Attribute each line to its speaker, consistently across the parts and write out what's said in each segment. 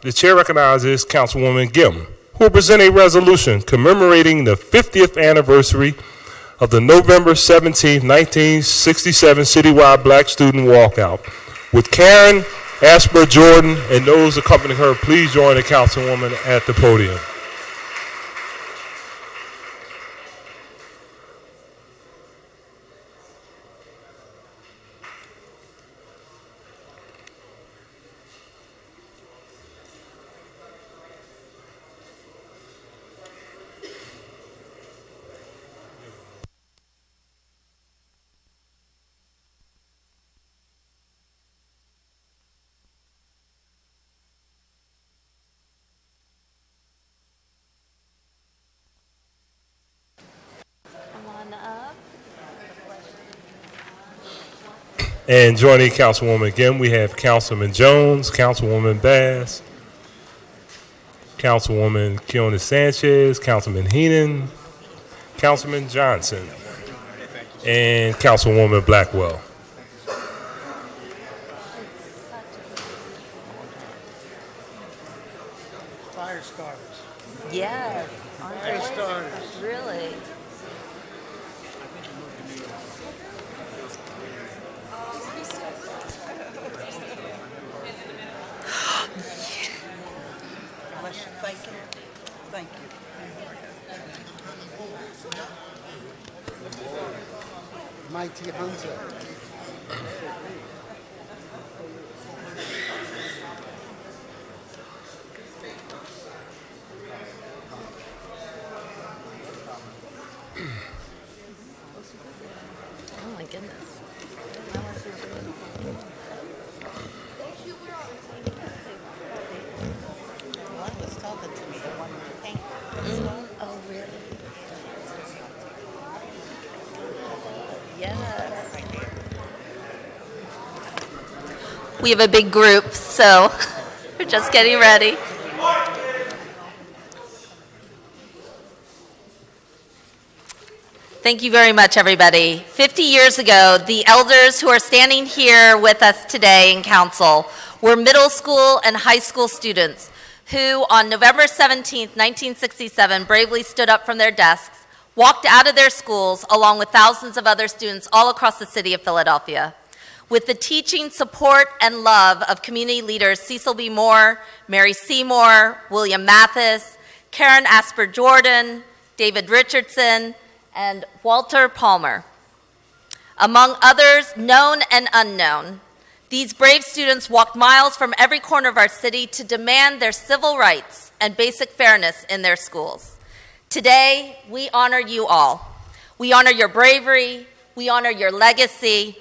Speaker 1: The chair recognizes Councilwoman Gym, who will present a resolution commemorating the 50th anniversary of the November 17, 1967 Citywide Black Student Walkout. With Karen Asper Jordan and those accompanying her, please join the Councilwoman at the podium. And joining Councilwoman again, we have Councilman Jones, Councilwoman Bass, Councilwoman Kiona Sanchez, Councilman Heenan, Councilman Johnson, and Councilwoman Blackwell.
Speaker 2: Fire starters.
Speaker 3: Yes.
Speaker 2: Fire starters.
Speaker 3: Really?
Speaker 2: Thank you. Thank you. Mighty Hunter.
Speaker 3: Oh my goodness.
Speaker 4: One was talking to me, the one with the paint.
Speaker 3: Oh, really? Yes. We have a big group, so we're just getting ready. Thank you very much, everybody. 50 years ago, the elders who are standing here with us today in council were middle school and high school students who, on November 17, 1967, bravely stood up from their desks, walked out of their schools, along with thousands of other students all across the city of Philadelphia. With the teaching, support, and love of community leaders Cecil B. Moore, Mary Seymour, William Mathis, Karen Asper Jordan, David Richardson, and Walter Palmer. Among others, known and unknown, these brave students walked miles from every corner of our city to demand their civil rights and basic fairness in their schools. Today, we honor you all. We honor your bravery. We honor your legacy.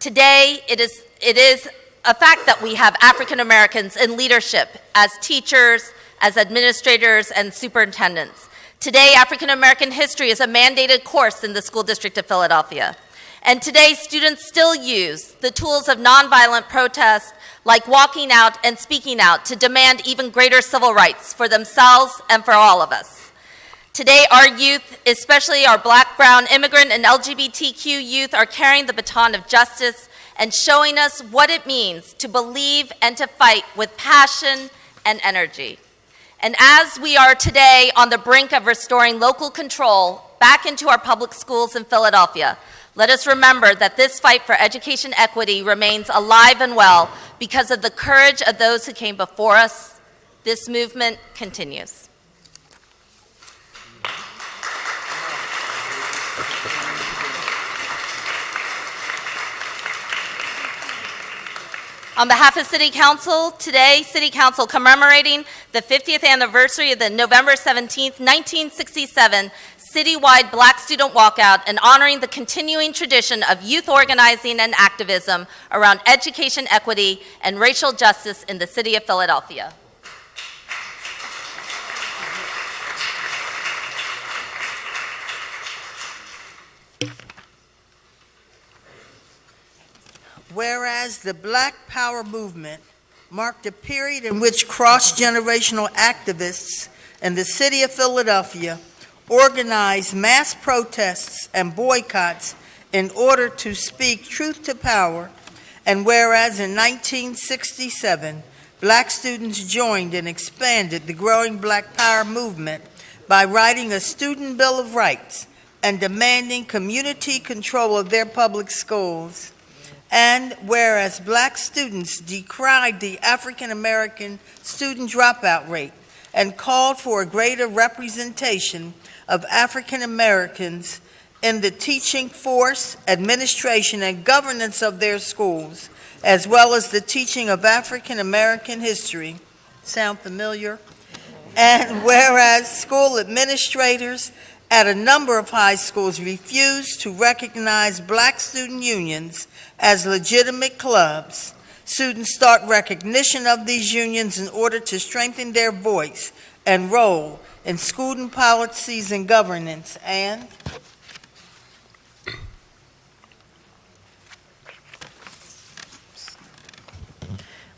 Speaker 3: Today, it is a fact that we have African Americans in leadership as teachers, as administrators, and superintendents. Today, African American history is a mandated course in the school district of Philadelphia. And today, students still use the tools of nonviolent protest, like walking out and speaking out, to demand even greater civil rights for themselves and for all of us. Today, our youth, especially our Black, brown, immigrant, and LGBTQ youth, are carrying the baton of justice and showing us what it means to believe and to fight with passion and energy. And as we are today on the brink of restoring local control back into our public schools in Philadelphia, let us remember that this fight for education equity remains alive and well because of the courage of those who came before us. This movement continues. On behalf of City Council, today, City Council commemorating the 50th anniversary of the November 17, 1967 Citywide Black Student Walkout and honoring the continuing tradition of youth organizing and activism around education equity and racial justice in the city of Philadelphia.
Speaker 4: Whereas the Black Power movement marked a period in which cross-generational activists in the city of Philadelphia organized mass protests and boycotts in order to speak truth to power, and whereas in 1967, Black students joined and expanded the growing Black Power movement by writing a Student Bill of Rights and demanding community control of their public schools. And whereas Black students decried the African American student dropout rate and called for a greater representation of African Americans in the teaching force, administration, and governance of their schools, as well as the teaching of African American history. Sound familiar? And whereas school administrators at a number of high schools refused to recognize Black student unions as legitimate clubs, students sought recognition of these unions in order to strengthen their voice and role in student policies and governance. And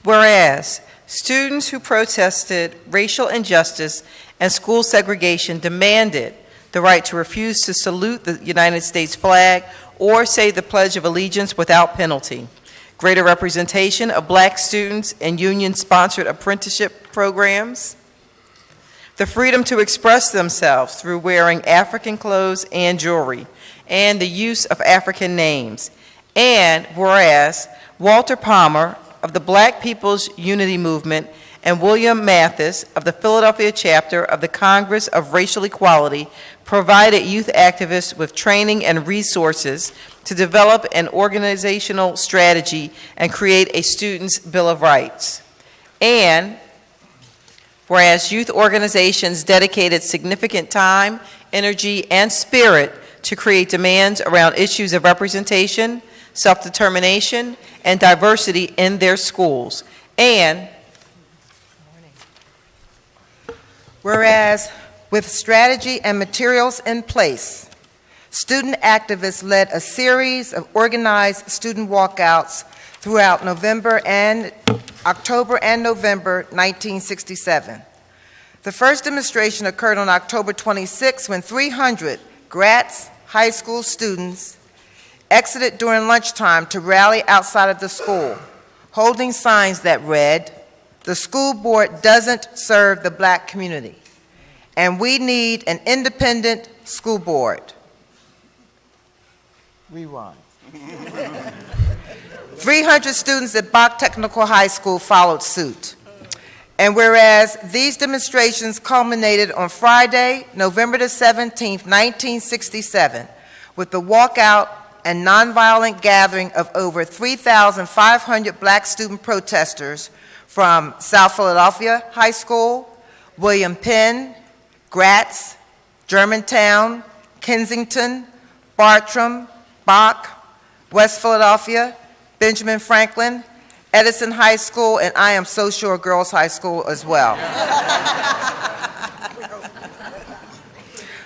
Speaker 5: whereas students who protested racial injustice and school segregation demanded the right to refuse to salute the United States flag or say the Pledge of Allegiance without penalty, greater representation of Black students in union-sponsored apprenticeship programs, the freedom to express themselves through wearing African clothes and jewelry, and the use of African names. And whereas Walter Palmer of the Black People's Unity Movement and William Mathis of the Philadelphia chapter of the Congress of Racial Equality provided youth activists with training and resources to develop an organizational strategy and create a Students' Bill of Rights. And whereas youth organizations dedicated significant time, energy, and spirit to create demands around issues of representation, self-determination, and diversity in their schools. And
Speaker 6: whereas with strategy and materials in place, student activists led a series of organized student walkouts throughout October and November 1967. The first demonstration occurred on October 26 when 300 Gratz high school students exited during lunchtime to rally outside of the school, holding signs that read, "The school board doesn't serve the Black community, and we need an independent school board." Rewind. 300 students at Bach Technical High School followed suit. And whereas these demonstrations culminated on Friday, November the 17th, 1967, with the walkout and nonviolent gathering of over 3,500 Black student protesters from South Philadelphia High School, William Penn, Gratz, Germantown, Kensington, Bartram, Bach, West Philadelphia, Benjamin Franklin, Edison High School, and I am so sure Girls High School as well.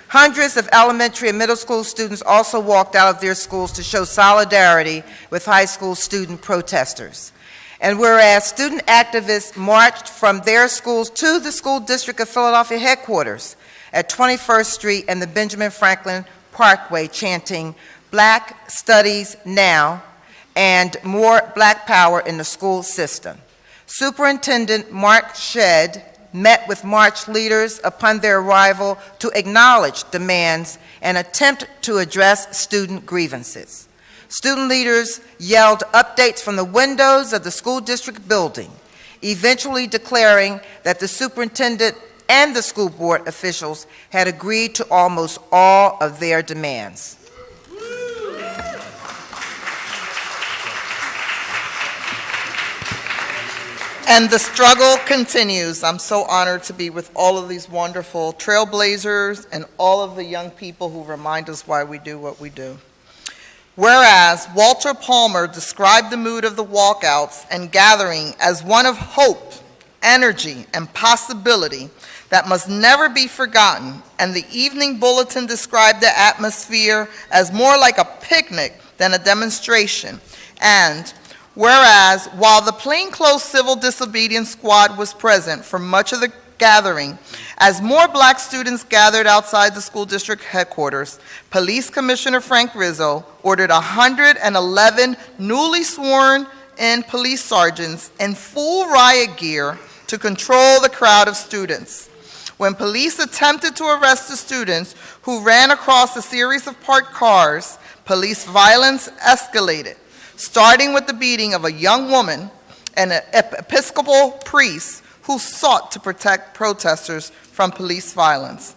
Speaker 6: Hundreds of elementary and middle school students also walked out of their schools to show solidarity with high school student protesters. And whereas student activists marched from their schools to the School District of Philadelphia headquarters at 21st Street and the Benjamin Franklin Parkway, chanting, "Black Studies Now," and "More Black Power in the School System." Superintendent Mark Shedd met with march leaders upon their arrival to acknowledge demands and attempt to address student grievances. Student leaders yelled updates from the windows of the school district building, eventually declaring that the superintendent and the school board officials had agreed to almost all of their demands.
Speaker 7: And the struggle continues. I'm so honored to be with all of these wonderful trailblazers and all of the young people who remind us why we do what we do. Whereas Walter Palmer described the mood of the walkouts and gathering as one of hope, energy, and possibility that must never be forgotten, and the evening bulletin described the atmosphere as more like a picnic than a demonstration. And whereas, while the plainclothes civil disobedience squad was present for much of the gathering, as more Black students gathered outside the school district headquarters, Police Commissioner Frank Rizzo ordered 111 newly sworn in police sergeants in full riot gear to control the crowd of students. When police attempted to arrest the students who ran across a series of parked cars, police violence escalated, starting with the beating of a young woman and an Episcopal priest who sought to protect protesters from police violence.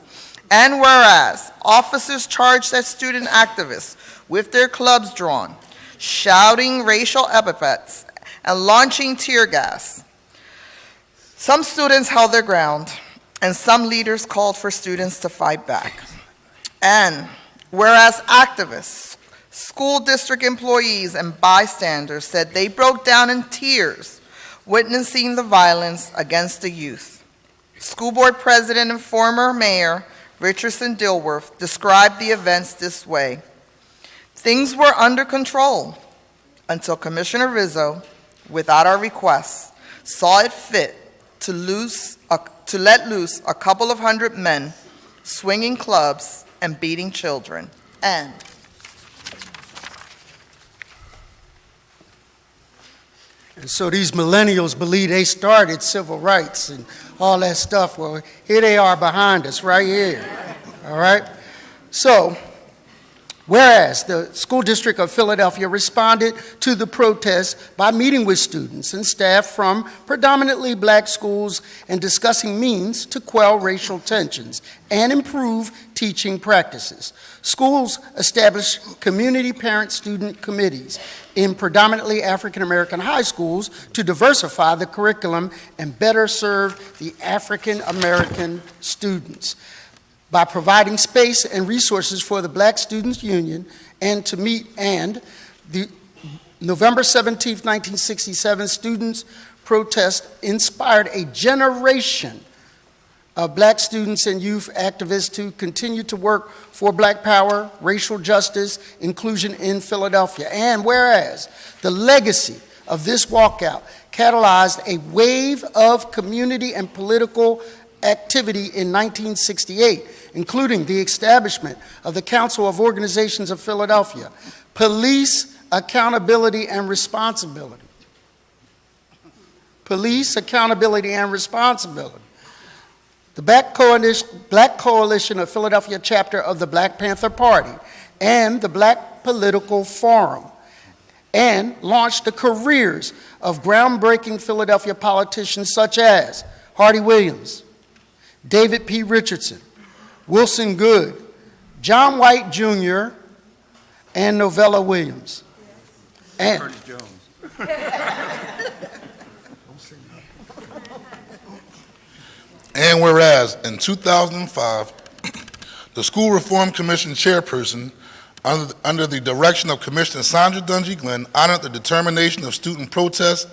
Speaker 7: And whereas officers charged at student activists with their clubs drawn, shouting racial epithets, and launching tear gas, some students held their ground, and some leaders called for students to fight back. And whereas activists, school district employees, and bystanders said they broke down in tears witnessing the violence against the youth. School board president and former mayor Richardson Dilworth described the events this way: "Things were under control until Commissioner Rizzo, without our request, saw it fit to let loose a couple of hundred men swinging clubs and beating children." And
Speaker 2: so these millennials believe they started civil rights and all that stuff. Well, here they are behind us right here. All right? So, whereas the School District of Philadelphia responded to the protest by meeting with students and staff from predominantly black schools and discussing means to quell racial tensions and improve teaching practices. Schools established community parent-student committees in predominantly African-American high schools to diversify the curriculum and better serve the African-American students by providing space and resources for the Black Students Union and to meet. And the November 17, 1967 students' protest inspired a generation of black students and youth activists to continue to work for black power, racial justice, inclusion in Philadelphia. And whereas the legacy of this walkout catalyzed a wave of community and political activity in 1968, including the establishment of the Council of Organizations of Philadelphia, police accountability and responsibility. Police accountability and responsibility. The Black Coalition of Philadelphia chapter of the Black Panther Party and the Black Political Forum, and launched the careers of groundbreaking Philadelphia politicians such as Hardy Williams, David P. Richardson, Wilson Good, John White Jr., and Novella Williams. And
Speaker 8: Curtis Jones.
Speaker 9: And whereas in 2005, the School Reform Commission chairperson, under the direction of Commissioner Sandra Dungy Glenn, honored the determination of student protests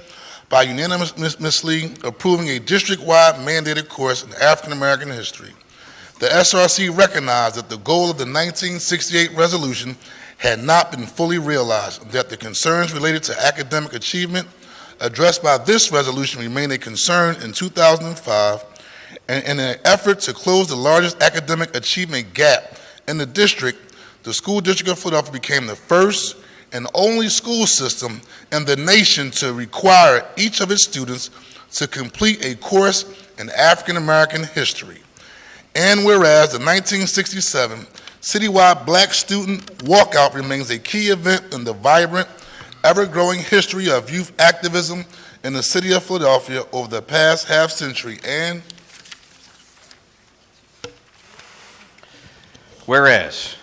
Speaker 9: by unanimously approving a district-wide mandated course in African American history. The SRC recognized that the goal of the 1968 resolution had not been fully realized, that the concerns related to academic achievement addressed by this resolution remained a concern in 2005, and in an effort to close the largest academic achievement gap in the district, the School District of Philadelphia became the first and only school system in the nation to require each of its students to complete a course in African American history. And whereas the 1967 Citywide Black Student Walkout remains a key event in the vibrant, ever-growing history of youth activism in the city of Philadelphia over the past half-century. And
Speaker 8: whereas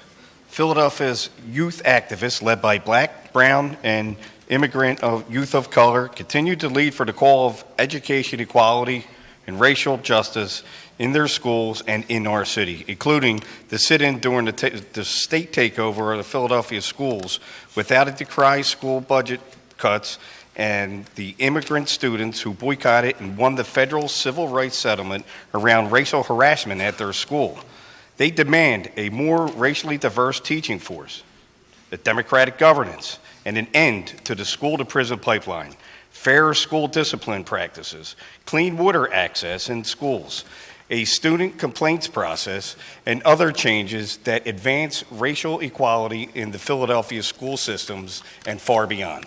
Speaker 8: Philadelphia's youth activists, led by black, brown, and immigrant youth of color, continue to lead for the call of education equality and racial justice in their schools and in our city, including the sit-in during the state takeover of the Philadelphia schools, without a decry school budget cuts, and the immigrant students who boycotted and won the federal civil rights settlement around racial harassment at their school. They demand a more racially diverse teaching force, a democratic governance, and an end to the school-to-prison pipeline, fair school discipline practices, clean water access in schools, a student complaints process, and other changes that advance racial equality in the Philadelphia school systems and far beyond.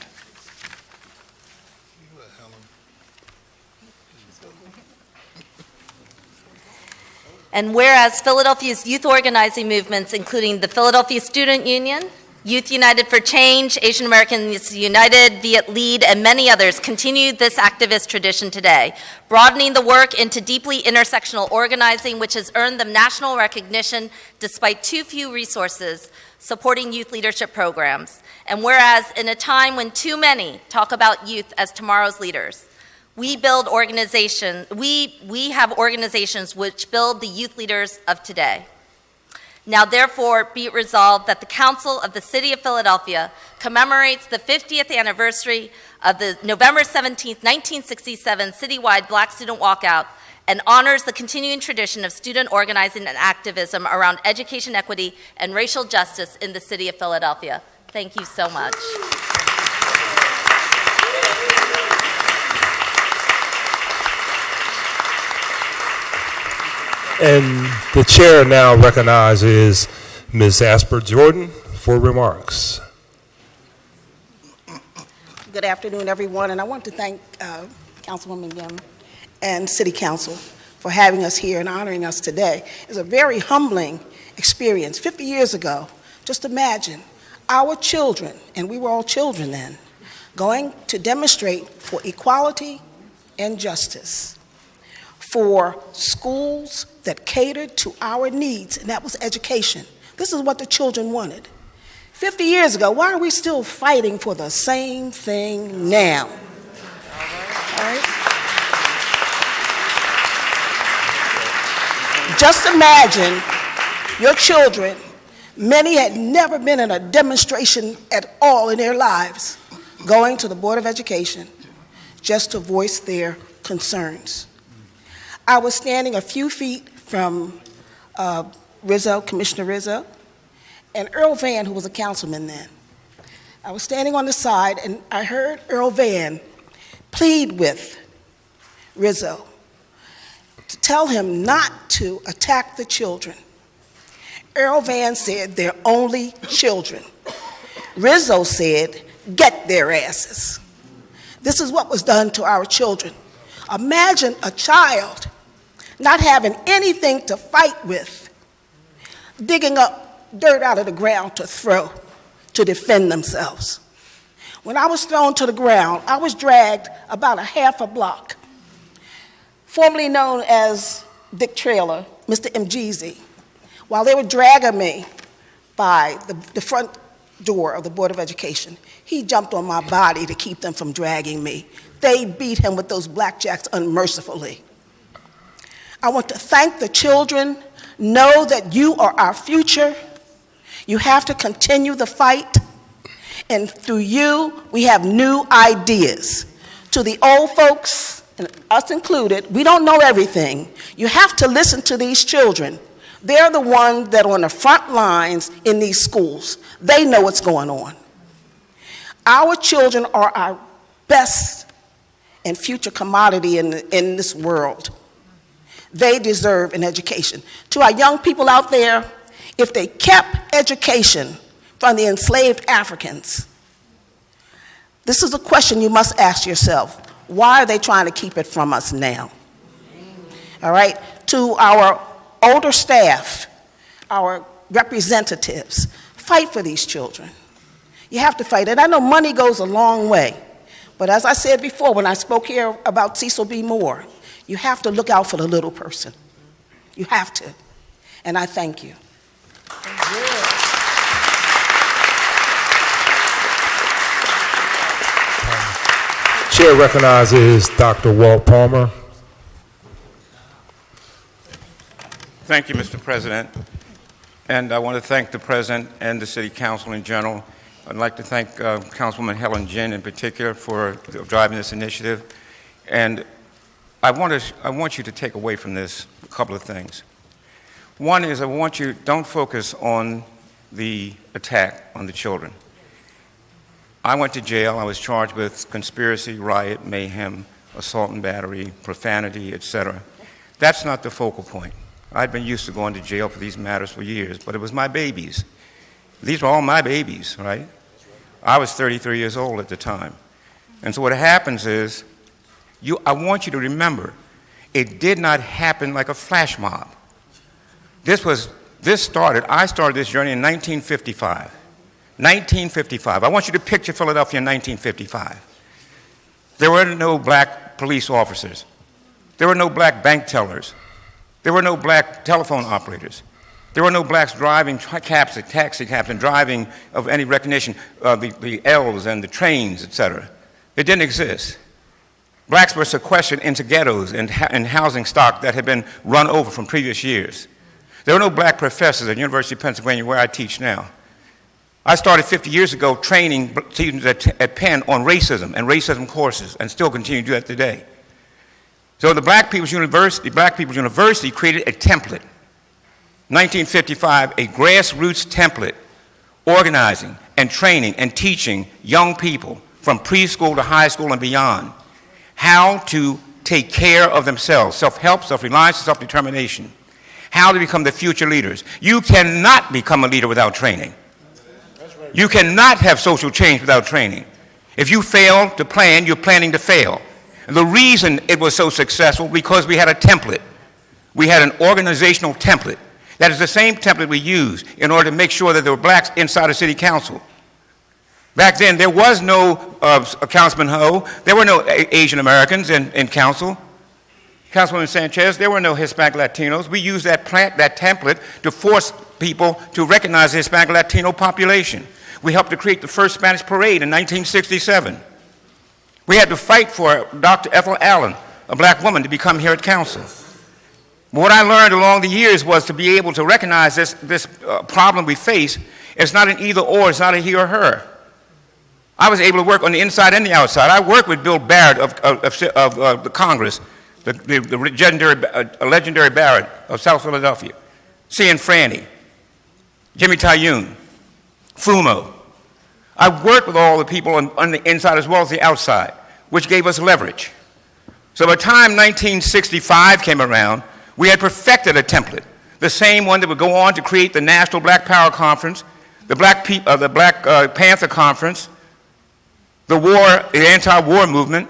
Speaker 3: And whereas Philadelphia's youth organizing movements, including the Philadelphia Student Union, Youth United for Change, Asian Americans United, Viet Lead, and many others continue this activist tradition today, broadening the work into deeply intersectional organizing, which has earned them national recognition despite too few resources supporting youth leadership programs. And whereas in a time when too many talk about youth as tomorrow's leaders, we have organizations which build the youth leaders of today. Now therefore be it resolved that the Council of the City of Philadelphia commemorates the 50th anniversary of the November 17, 1967 Citywide Black Student Walkout and honors the continuing tradition of student organizing and activism around education equity and racial justice in the City of Philadelphia. Thank you so much.
Speaker 1: And the chair now recognizes Ms. Asper Jordan for remarks.
Speaker 10: Good afternoon, everyone, and I want to thank Councilwoman Gym and City Council for having us here and honoring us today. It's a very humbling experience. 50 years ago, just imagine our children, and we were all children then, going to demonstrate for equality and justice, for schools that catered to our needs, and that was education. This is what the children wanted. 50 years ago, why are we still fighting for the same thing now? All right? Just imagine your children, many had never been in a demonstration at all in their lives, going to the Board of Education just to voice their concerns. I was standing a few feet from Rizzo, Commissioner Rizzo, and Earl Van, who was a councilman then. I was standing on the side, and I heard Earl Van plead with Rizzo to tell him not to attack the children. Earl Van said, "They're only children." Rizzo said, "Get their asses." This is what was done to our children. Imagine a child not having anything to fight with, digging up dirt out of the ground to throw, to defend themselves. When I was thrown to the ground, I was dragged about a half a block, formerly known as Dick Trailer, Mr. MGZ. While they were dragging me by the front door of the Board of Education, he jumped on my body to keep them from dragging me. They beat him with those blackjacks unmercifully. I want to thank the children. Know that you are our future. You have to continue the fight. And through you, we have new ideas. To the old folks, and us included, we don't know everything. You have to listen to these children. They're the ones that are on the front lines in these schools. They know what's going on. Our children are our best and future commodity in this world. They deserve an education. To our young people out there, if they kept education from the enslaved Africans, this is a question you must ask yourself. Why are they trying to keep it from us now? All right? To our older staff, our representatives, fight for these children. You have to fight. And I know money goes a long way. But as I said before, when I spoke here about Cecil B. Moore, you have to look out for the little person. You have to. And I thank you.
Speaker 1: Chair recognizes Dr. Walt Palmer.
Speaker 8: Thank you, Mr. President. And I want to thank the President and the City Council in general. I'd like to thank Councilwoman Helen Gym in particular for driving this initiative. And I want you to take away from this a couple of things. One is I want you, don't focus on the attack on the children. I went to jail. I was charged with conspiracy, riot, mayhem, assault and battery, profanity, etc. That's not the focal point. I'd been used to going to jail for these matters for years, but it was my babies. These were all my babies, right? I was 33 years old at the time. And so what happens is, I want you to remember, it did not happen like a flash mob.
Speaker 11: I started this journey in 1955. 1955. I want you to picture Philadelphia in 1955. There were no black police officers. There were no black bank tellers. There were no black telephone operators. There were no blacks driving taxi cabs and driving of any recognition, the L's and the trains, etc. It didn't exist. Blacks were sequestered into ghettos and housing stock that had been run over from previous years. There were no black professors at University of Pennsylvania, where I teach now. I started 50 years ago training students at Penn on racism and racism courses, and still continue to do that today. So the Black People's University created a template. 1955, a grassroots template, organizing and training and teaching young people from preschool to high school and beyond how to take care of themselves, self-help, self-reliance, self-determination, how to become the future leaders. You cannot become a leader without training. You cannot have social change without training. If you fail to plan, you're planning to fail. And the reason it was so successful, because we had a template. We had an organizational template. That is the same template we used in order to make sure that there were blacks inside of city council. Back then, there was no Councilman Ho. There were no Asian Americans in council. Councilwoman Sanchez, there were no Hispanic Latinos. We used that template to force people to recognize the Hispanic Latino population. We helped to create the first Spanish parade in 1967. We had to fight for Dr. Ethel Allen, a black woman, to become here at council. What I learned along the years was to be able to recognize this problem we face. It's not an either or, it's not a he or her. I was able to work on the inside and the outside. I worked with Bill Barrett of the Congress, the legendary Barrett of South Philadelphia, C.N. Franny, Jimmy Tayyoun, Fumo. I worked with all the people on the inside as well as the outside, which gave us leverage. So by the time 1965 came around, we had perfected a template, the same one that would go on to create the National Black Power Conference, the Black Panther Conference, the anti-war movement.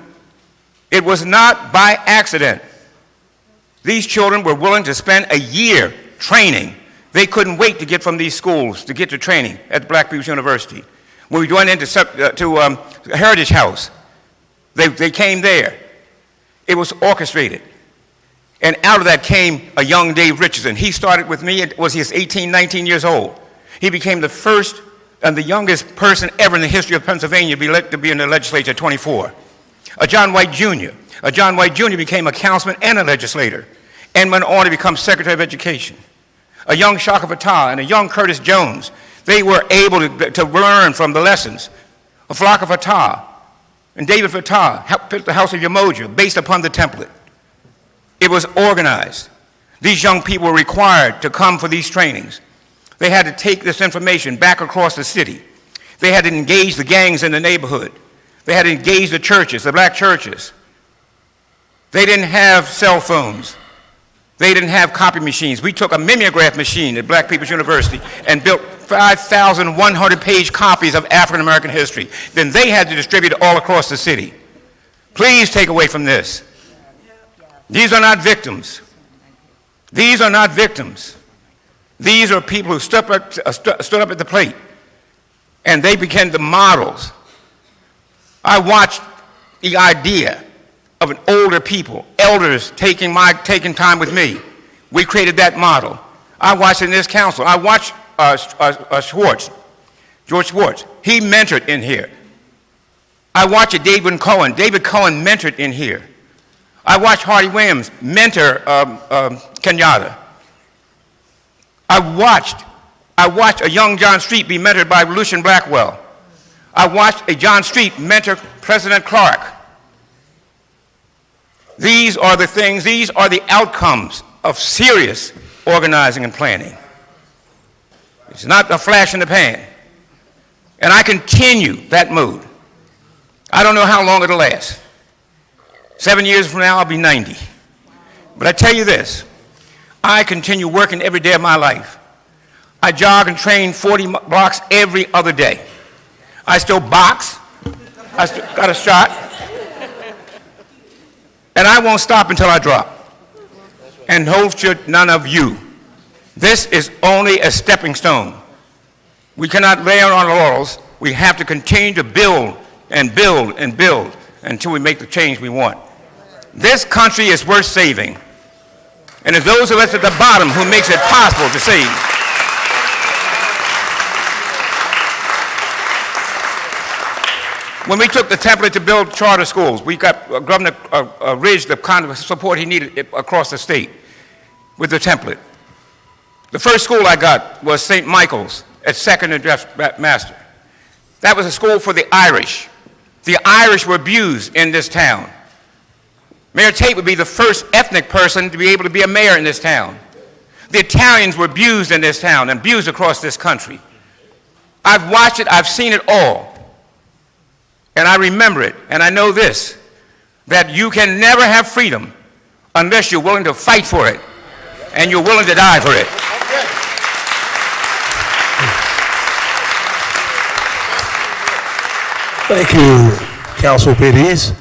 Speaker 11: It was not by accident. These children were willing to spend a year training. They couldn't wait to get from these schools to get to training at the Black People's University. When we went into Heritage House, they came there. It was orchestrated. And out of that came a young Dave Richardson. He started with me, he was 18, 19 years old. He became the first and the youngest person ever in the history of Pennsylvania to be in the legislature at 24. John White Jr. John White Jr. became a councilman and a legislator and went on to become Secretary of Education. A young Shaka Fatah and a young Curtis Jones, they were able to learn from the lessons of Flocka Fatah and David Fatah, built the House of Umoja based upon the template. It was organized. These young people were required to come for these trainings. They had to take this information back across the city. They had to engage the gangs in the neighborhood. They had to engage the churches, the black churches. They didn't have cell phones. They didn't have copy machines. We took a mimeograph machine at Black People's University and built 5,100-page copies of African American history. Then they had to distribute it all across the city. Please take away from this. These are not victims. These are not victims. These are people who stood up at the plate, and they became the models. I watched the idea of an older people, elders taking time with me. We created that model. I watched in this council. I watched George Schwartz. He mentored in here. I watched David Cohen. David Cohen mentored in here. I watched Hardy Williams mentor Kenyatta. I watched a young John Street be mentored by Lucian Blackwell. I watched a John Street mentor President Clark. These are the things, these are the outcomes of serious organizing and planning. It's not a flash in the pan. And I continue that mood. I don't know how long it'll last. 7 years from now, I'll be 90. But I tell you this, I continue working every day of my life. I jog and train 40 blocks every other day. I still box. I still got a shot. And I won't stop until I drop. And hope should none of you. This is only a stepping stone. We cannot lay on our laurels. We have to continue to build and build and build until we make the change we want. This country is worth saving. And it's those of us at the bottom who makes it possible to save. When we took the template to build charter schools, we got Governor Ridge the kind of support he needed across the state with the template. The first school I got was St. Michael's at 2nd and Jeff Master. That was a school for the Irish. The Irish were abused in this town. Mayor Tate would be the first ethnic person to be able to be a mayor in this town. The Italians were abused in this town and abused across this country. I've watched it, I've seen it all. And I remember it, and I know this, that you can never have freedom unless you're willing to fight for it, and you're willing to die for it.
Speaker 1: Thank you, Councilman Biddies.